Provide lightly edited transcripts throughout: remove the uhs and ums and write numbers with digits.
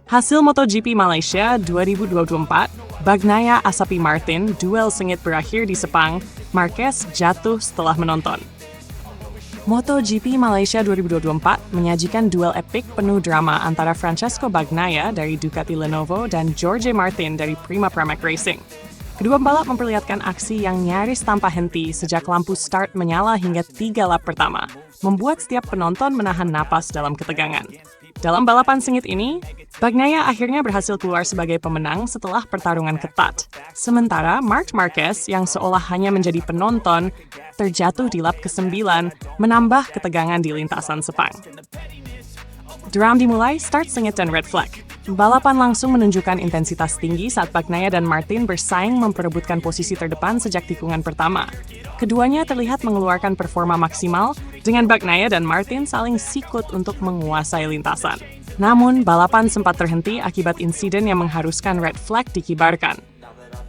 Hasil MotoGP Malaysia 2024, Bagnaia Asapi Martin, duel sengit berakhir di Sepang, Marquez jatuh setelah menonton. MotoGP Malaysia 2024 menyajikan duel epik penuh drama antara Francesco Bagnaia dari Ducati Lenovo dan Jorge Martin dari Prima Pramac Racing. Kedua pembalap memperlihatkan aksi yang nyaris tanpa henti sejak lampu start menyala hingga 3 lap pertama, membuat setiap penonton menahan napas dalam ketegangan. Dalam balapan sengit ini, Bagnaia akhirnya berhasil keluar sebagai pemenang setelah pertarungan ketat. Sementara Marc Marquez yang seolah hanya menjadi penonton, terjatuh di lap ke-9, menambah ketegangan di lintasan Sepang. Drum dimulai, start sengit dan red flag. Balapan langsung menunjukkan intensitas tinggi saat Bagnaia dan Martin bersaing memperebutkan posisi terdepan sejak tikungan pertama. Keduanya terlihat mengeluarkan performa maksimal, dengan Bagnaia dan Martin saling sikut untuk menguasai lintasan. Namun, balapan sempat terhenti akibat insiden yang mengharuskan red flag dikibarkan.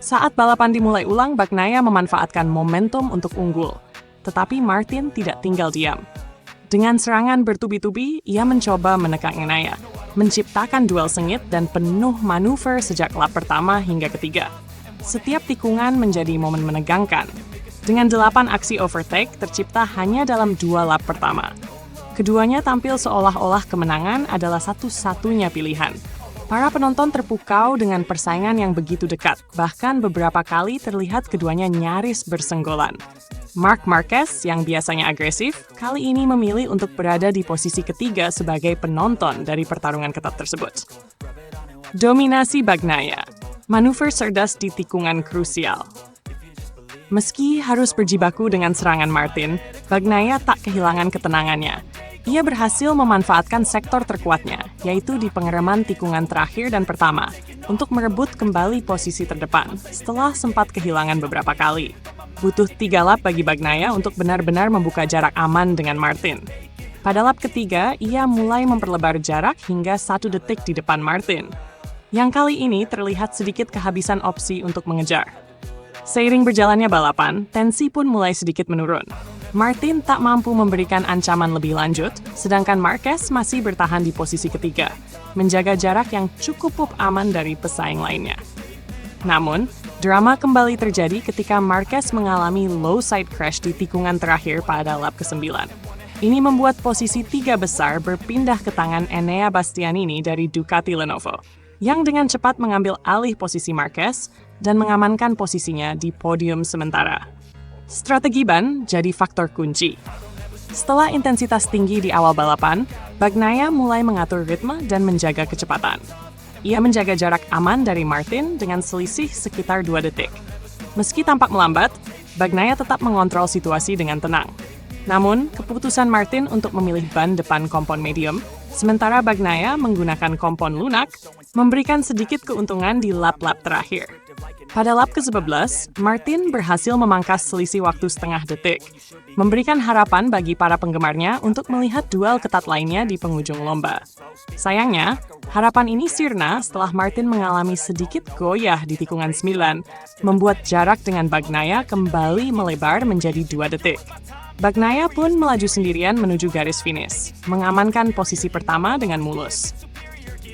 Saat balapan dimulai ulang, Bagnaia memanfaatkan momentum untuk unggul. Tetapi Martin tidak tinggal diam. Dengan serangan bertubi-tubi, ia mencoba menekan Bagnaia, menciptakan duel sengit dan penuh manuver sejak lap pertama hingga ketiga. Setiap tikungan menjadi momen menegangkan. Dengan 8 aksi overtake tercipta hanya dalam 2 lap pertama. Keduanya tampil seolah-olah kemenangan adalah satu-satunya pilihan. Para penonton terpukau dengan persaingan yang begitu dekat, bahkan beberapa kali terlihat keduanya nyaris bersenggolan. Marc Marquez yang biasanya agresif, kali ini memilih untuk berada di posisi ketiga sebagai penonton dari pertarungan ketat tersebut. Dominasi Bagnaia, manuver cerdas di tikungan krusial. Meski harus berjibaku dengan serangan Martin, Bagnaia tak kehilangan ketenangannya. Ia berhasil memanfaatkan sektor terkuatnya, yaitu di pengereman tikungan terakhir dan pertama, untuk merebut kembali posisi terdepan setelah sempat kehilangan beberapa kali. Butuh 3 lap bagi Bagnaia untuk benar-benar membuka jarak aman dengan Martin. Pada lap ketiga, ia mulai memperlebar jarak hingga 1 detik di depan Martin. Yang kali ini terlihat sedikit kehabisan opsi untuk mengejar. Seiring berjalannya balapan, tensi pun mulai sedikit menurun. Martin tak mampu memberikan ancaman lebih lanjut, sedangkan Marquez masih bertahan di posisi ketiga, menjaga jarak yang cukup aman dari pesaing lainnya. Namun, drama kembali terjadi ketika Marquez mengalami low side crash di tikungan terakhir pada lap ke-9. Ini membuat posisi 3 besar berpindah ke tangan Enea Bastianini dari Ducati Lenovo, yang dengan cepat mengambil alih posisi Marquez dan mengamankan posisinya di podium sementara. Strategi ban jadi faktor kunci. Setelah intensitas tinggi di awal balapan, Bagnaia mulai mengatur ritme dan menjaga kecepatan. Ia menjaga jarak aman dari Martin dengan selisih sekitar 2 detik. Meski tampak melambat, Bagnaia tetap mengontrol situasi dengan tenang. Namun, keputusan Martin untuk memilih ban depan kompon medium, sementara Bagnaia menggunakan kompon lunak, memberikan sedikit keuntungan di lap-lap terakhir. Pada lap ke-11, Martin berhasil memangkas selisih waktu setengah detik, memberikan harapan bagi para penggemarnya untuk melihat duel ketat lainnya di penghujung lomba. Sayangnya, harapan ini sirna setelah Martin mengalami sedikit goyah di tikungan 9, membuat jarak dengan Bagnaia kembali melebar menjadi 2 detik. Bagnaia pun melaju sendirian menuju garis finish, mengamankan posisi pertama dengan mulus.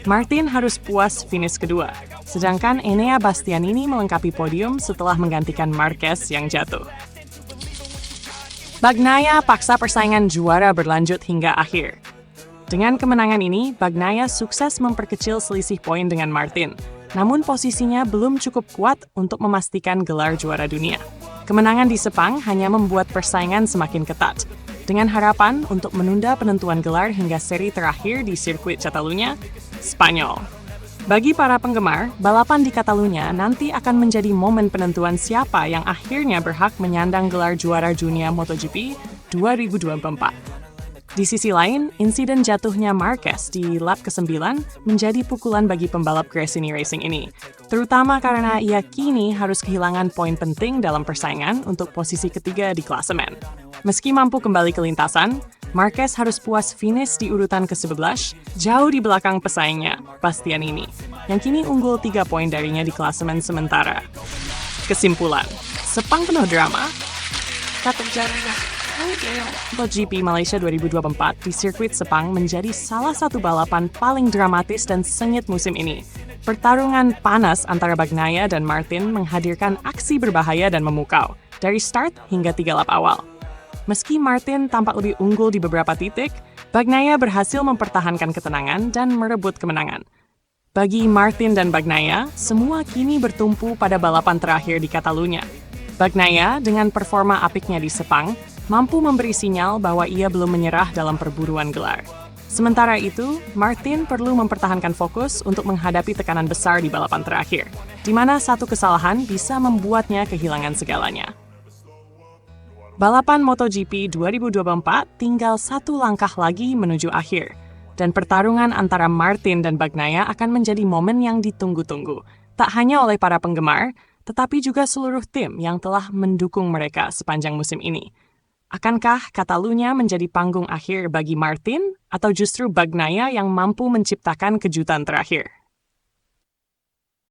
Martin harus puas finish kedua, sedangkan Enea Bastianini melengkapi podium setelah menggantikan Marquez yang jatuh. Bagnaia paksa persaingan juara berlanjut hingga akhir. Dengan kemenangan ini, Bagnaia sukses memperkecil selisih poin dengan Martin, namun posisinya belum cukup kuat untuk memastikan gelar juara dunia. Kemenangan di Sepang hanya membuat persaingan semakin ketat, dengan harapan untuk menunda penentuan gelar hingga seri terakhir di sirkuit Catalunya, Spanyol. Bagi para penggemar, balapan di Catalunya nanti akan menjadi momen penentuan siapa yang akhirnya berhak menyandang gelar juara dunia MotoGP 2024. Di sisi lain, insiden jatuhnya Marquez di lap ke-9 menjadi pukulan bagi pembalap Gresini Racing ini, terutama karena ia kini harus kehilangan poin penting dalam persaingan untuk posisi ketiga di klasemen. Meski mampu kembali ke lintasan, Marquez harus puas finish di urutan ke-11, jauh di belakang pesaingnya, Bastianini, yang kini unggul 3 poin darinya di klasemen sementara. Kesimpulan, Sepang penuh drama, tak terjadi. MotoGP Malaysia 2024 di sirkuit Sepang menjadi salah satu balapan paling dramatis dan sengit musim ini. Pertarungan panas antara Bagnaia dan Martin menghadirkan aksi berbahaya dan memukau, dari start hingga 3 lap awal. Meski Martin tampak lebih unggul di beberapa titik, Bagnaia berhasil mempertahankan ketenangan dan merebut kemenangan. Bagi Martin dan Bagnaia, semua kini bertumpu pada balapan terakhir di Catalunya. Bagnaia, dengan performa apiknya di Sepang, mampu memberi sinyal bahwa ia belum menyerah dalam perburuan gelar. Sementara itu, Martin perlu mempertahankan fokus untuk menghadapi tekanan besar di balapan terakhir, di mana satu kesalahan bisa membuatnya kehilangan segalanya. Balapan MotoGP 2024 tinggal satu langkah lagi menuju akhir, dan pertarungan antara Martin dan Bagnaia akan menjadi momen yang ditunggu-tunggu, tak hanya oleh para penggemar, tetapi juga seluruh tim yang telah mendukung mereka sepanjang musim ini. Akankah Catalunya menjadi panggung akhir bagi Martin, atau justru Bagnaia yang mampu menciptakan kejutan terakhir?